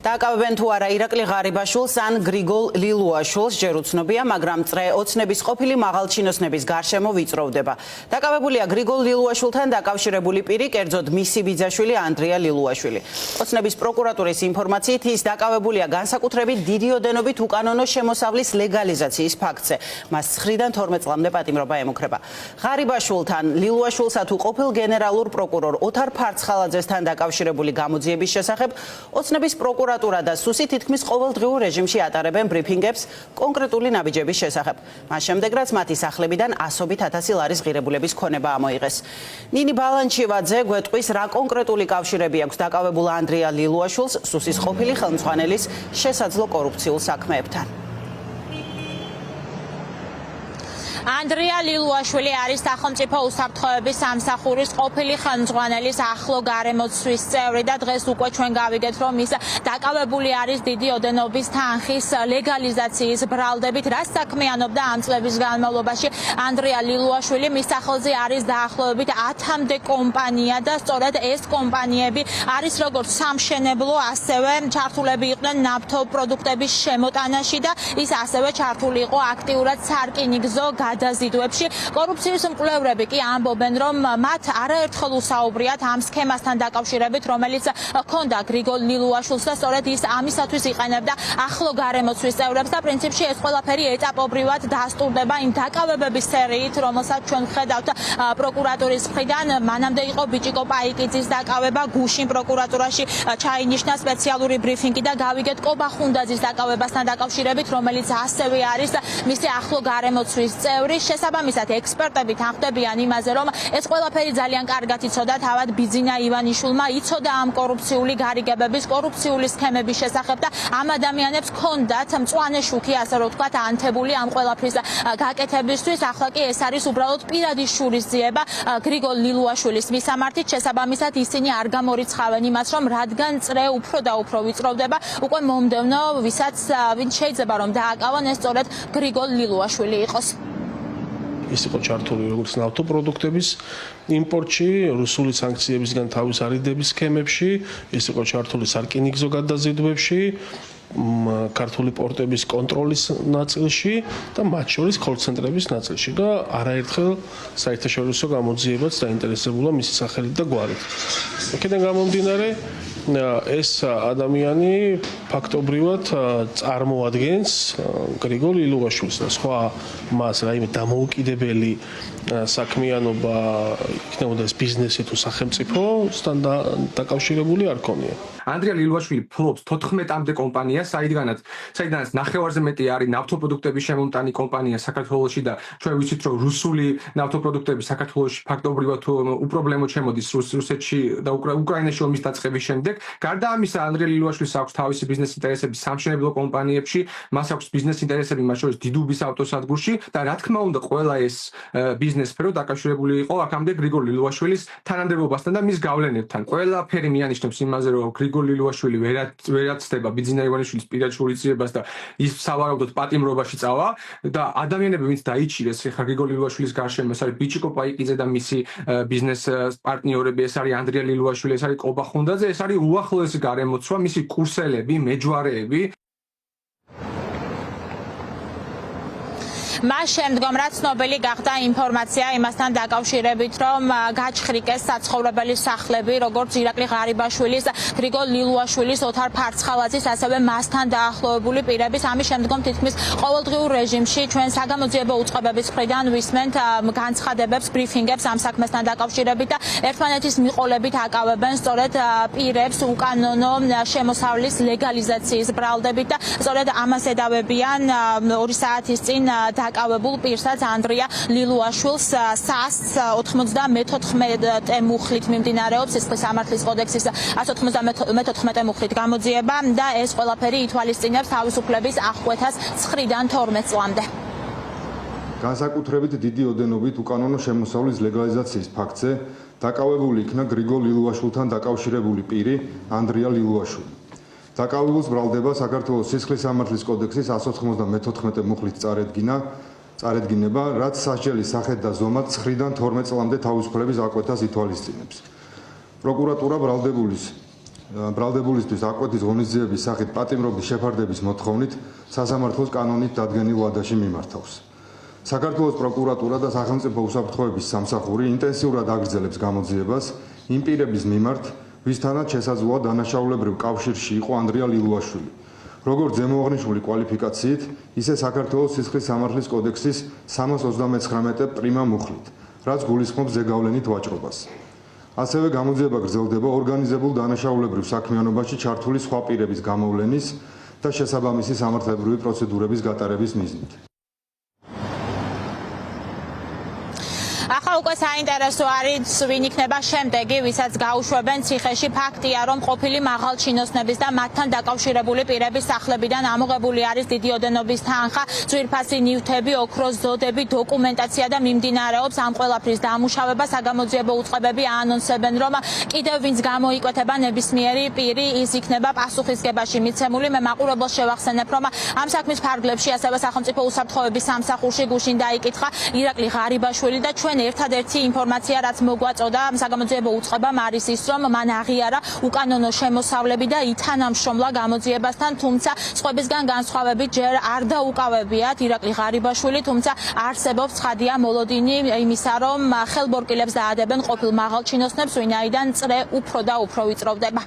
დააკავებენ თუ არა ირაკლი ღარიბაშვილს ან გრიგოლ ლილუაშვილს ჯერ უცნობია, მაგრამ წრე ოცნების ყოფილი მაღალჩინოსნების გარშემო ვიწროვდება. დაკავებულია გრიგოლ ლილუაშვილთან დაკავშირებული პირი, კერძოდ მისი ბიძაშვილი ანდრია ლილუაშვილი. ოცნების პროკურატურის ინფორმაციით ის დაკავებულია განსაკუთრებით დიდი ოდენობით უკანონო შემოსავლის ლეგალიზაციის ფაქტზე. მას 9-დან 12 წლამდე პატიმრობა ემუქრება. ღარიბაშვილთან, ლილუაშვილსა თუ ყოფილ გენერალურ პროკურორ ოთარ ფარცხალაძესთან დაკავშირებული გამოძიების შესახებ ოცნების პროკურატურა და სუსი თითქმის ყოველდღიურ რეჟიმში ატარებენ ბრიფინგებს კონკრეტული ნაბიჯების შესახებ. მას შემდეგ რაც მათი სახლებიდან ასობით ათასი ლარის ღირებულების ქონება ამოიღეს. ნინი ბალანჩივაძე გვეტყვის რა კონკრეტული კავშირები აქვს დაკავებულ ანდრია ლილუაშვილს სუსის ყოფილი ხელმძღვანელის შესაძლო კორუფციულ საქმეებთან. ანდრია ლილუაშვილი არის სახელმწიფო უსაფრთხოების სამსახურის ყოფილი ხელმძღვანელის ახლო გარემოცვის წევრი და დღეს უკვე ჩვენ გავიგეთ, რომ ის დაკავებული არის დიდი ოდენობის თანხის ლეგალიზაციის ბრალდებით, რაც საქმიანობდა ამ წლების განმავლობაში. ანდრია ლილუაშვილი მის სახელზე არის დაახლოებით 10-მდე კომპანია და სწორედ ეს კომპანიები არის როგორც სამშენებლო, ასევე ჩართულები იყვნენ ნავთობპროდუქტების შემოტანაში და ის ასევე ჩართული იყო აქტიურად სარკინიგზო გადაზიდვებში. კორუფციის მკვლევრები კი ამბობენ, რომ მათ არაერთხელ უსაუბრიათ ამ სქემასთან დაკავშირებით, რომელიც ჰქონდა გრიგოლ ლილუაშვილს და სწორედ ის ამისათვის იყენებდა ახლო გარემოცვის წევრებს და პრინციპში ეს ყველაფერი ეტაპობრივად დასტურდება იმ დაკავებების სერიით, რომელსაც ჩვენ ვხედავთ პროკურატურის მხრიდან. მანამდე იყო ბიჭიკო პაიკიძის დაკავება, გუშინ პროკურატურაში ჩაინიშნა სპეციალური ბრიფინგი და გავიგეთ კობა ხუნდაძის დაკავებასთან დაკავშირებით, რომელიც ასევე არის მისი ახლო გარემოცვის წევრი. შესაბამისად ექსპერტები თანხმდებიან იმაზე, რომ ეს ყველაფერი ძალიან კარგად იცოდა თავად ბიძინა ივანიშვილმა, იცოდა ამ კორუფციული გარიგებების, კორუფციული სქემების შესახებ და ამ ადამიანებს ჰქონდათ მწვანე შუქი, ასე რომ ვთქვათ, ანთებული ამ ყველაფრის გაკეთებისთვის. ახლა კი ეს არის უბრალოდ პირადი შურისძიება გრიგოლ ლილუაშვილის მისამართით. შესაბამისად ისინი არ გამორიცხავენ იმას, რომ რადგან წრე უფრო და უფრო ვიწროვდება, უკვე მომდევნო ვინც შეიძლება რომ დააკავონ ეს სწორედ გრიგოლ ლილუაშვილი იყოს. ის იყო ჩართული როგორც ნავთობპროდუქტების იმპორტში, რუსული სანქციებისგან თავის არიდების სქემებში, ის იყო ჩართული სარკინიგზო გადაზიდვებში, ქართული პორტების კონტროლის ნაწილში და მათ შორის კოლცენტრების ნაწილში და არაერთხელ საერთაშორისო გამოძიებაც დაინტერესებულა მისი სახელით და გვარით. აქედან გამომდინარე, ეს ადამიანი ფაქტობრივად წარმოადგენს გრიგოლ ლილუაშვილს და სხვა მას რაიმე დამოუკიდებელი საქმიანობა იქნებოდა ეს ბიზნესი თუ სახელმწიფოსთან დაკავშირებული არ ქონია. ანდრია ლილუაშვილი ფლობს 14-მდე კომპანიას, საიდანაც 9-ზე მეტი არის ნავთობპროდუქტების შემომტანი კომპანია საქართველოში და ჩვენ ვიცით, რომ რუსული ნავთობპროდუქტები საქართველოში ფაქტობრივად უპრობლემოდ შემოდის რუსეთში და უკრაინაში ომის დაწყების შემდეგ. გარდა ამისა, ანდრია ლილუაშვილს აქვს თავისი ბიზნეს ინტერესები სამშენებლო კომპანიებში, მას აქვს ბიზნეს ინტერესები მათ შორის დიდუბის ავტოსადგურში და რა თქმა უნდა, ყველა ეს ბიზნეს სფერო დაკავშირებული იყო აქამდე გრიგოლ ლილუაშვილის თანამდებობასთან და მის გავლენებთან. ყველაფერი მიანიშნებს იმაზე, რომ გრიგოლ ლილუაშვილი ვერაცდება ბიძინა ივანიშვილის პირად შურისძიებას და ის სავარაუდოდ პატიმრობაში წავა და ადამიანები ვინც დაიჭირეს ხა გრიგოლ ლილუაშვილის გარშემო, ეს არის ბიჭიკო პაიკიძე და მისი ბიზნეს პარტნიორები, ეს არის ანდრია ლილუაშვილი, ეს არის კობა ხუნდაძე, ეს არის უახლოესი გარემოცვა, მისი კურსელები, მეჯვარეები. მას შემდგომ რაც ცნობილი გახდა ინფორმაცია იმასთან დაკავშირებით, რომ გაჩხრიკეს საცხოვრებელი სახლები, როგორც ირაკლი ღარიბაშვილის, გრიგოლ ლილუაშვილის, ოთარ ფარცხალაძის, ასევე მასთან დაახლოებული პირების. ამის შემდგომ თითქმის ყოველდღიურ რეჟიმში ჩვენ საგამოძიებო უწყებების მხრიდან ვისმენთ განცხადებებს, ბრიფინგებს ამ საქმესთან დაკავშირებით და ერთმანეთის მიყოლებით აკავებენ სწორედ პირებს უკანონო შემოსავლის ლეგალიზაციის ბრალდებით და სწორედ ამას ედავებიან 2 საათის წინ დაკავებულ პირსაც ანდრია ლილუაშვილს SAS 94 მუხლით მიმდინარეობს სისხლის სამართლის კოდექსის 194 მუხლით გამოძიება და ეს ყველაფერი ითვალისწინებს თავისუფლების აღკვეთას 9-დან 12 წლამდე. განსაკუთრებით დიდი ოდენობით უკანონო შემოსავლის ლეგალიზაციის ფაქტზე დაკავებული იქნა გრიგოლ ლილუაშვილთან დაკავშირებული პირი ანდრია ლილუაშვილი. დაკავებულს ბრალდება საქართველოს სისხლის სამართლის კოდექსის 194 მუხლით წარედგინება, რაც სასჯელის სახით და ზომად 9-დან 12 წლამდე თავისუფლების აღკვეთას ითვალისწინებს. პროკურატურა ბრალდებულის ბრალდებულისთვის აკვეთის ღონისძიების სახით პატიმრობის შეფარდების მოთხოვნით სასამართლოს კანონით დადგენილ ვადაში მიმართავს. საქართველოს პროკურატურა და სახელმწიფო უსაფრთხოების სამსახური ინტენსიურად აგრძელებს გამოძიებას იმ პირების მიმართ, ვისთანაც შესაძლოა დანაშაულებრივ კავშირში იყო ანდრია ლილუაშვილი, როგორც ზემოაღნიშნული კვალიფიკაციით, ისე საქართველოს სისხლის სამართლის კოდექსის 329 პრიმა მუხლით, რაც გულისხმობს ზეგავლენით ვაჭრობას. ასევე გამოძიება გრძელდება ორგანიზებულ დანაშაულებრივ საქმიანობაში ჩართული სხვა პირების გამოვლენის და შესაბამისი სამართლებრივი პროცედურების გატარების მიზნით. ახლა უკვე საინტერესო არის ვინ იქნება შემდეგი, ვისაც გაუშვებენ ციხეში. ფაქტია, რომ ყოფილი მაღალჩინოსნების და მათთან დაკავშირებული პირების სახლებიდან ამოღებული არის დიდი ოდენობის თანხა, ძვირფასი ნივთები, ოქროს ზოდები, დოკუმენტაცია და მიმდინარეობს ამ ყველაფრის დამუშავება. საგამოძიებო უწყებები აანონსებენ, რომ კიდევ ვინც გამოიკვეთება ნებისმიერი პირი, ის იქნება პასუხისგებაში მიცემული. მე მაყურებელს შევახსენებ, რომ ამ საქმის ფარგლებში ასევე სახელმწიფო უსაფრთხოების სამსახურში გუშინ დაიკითხა ირაკლი ღარიბაშვილი და ჩვენ ერთადერთი ინფორმაცია, რაც მოგვაწოდა საგამოძიებო უწყებამ, არის ის, რომ მან აღიარა უკანონო შემოსავლები და ითანამშრომლა გამოძიებასთან, თუმცა სხვებისგან განსხვავებით ჯერ არ დაუკავებიათ ირაკლი ღარიბაშვილი, თუმცა არსებობს ცხადია მოლოდინი იმისა, რომ ხელბორკილებს დაადებენ ყოფილ მაღალჩინოსნებს, ვინაიდან წრე უფრო და უფრო ვიწროვდება.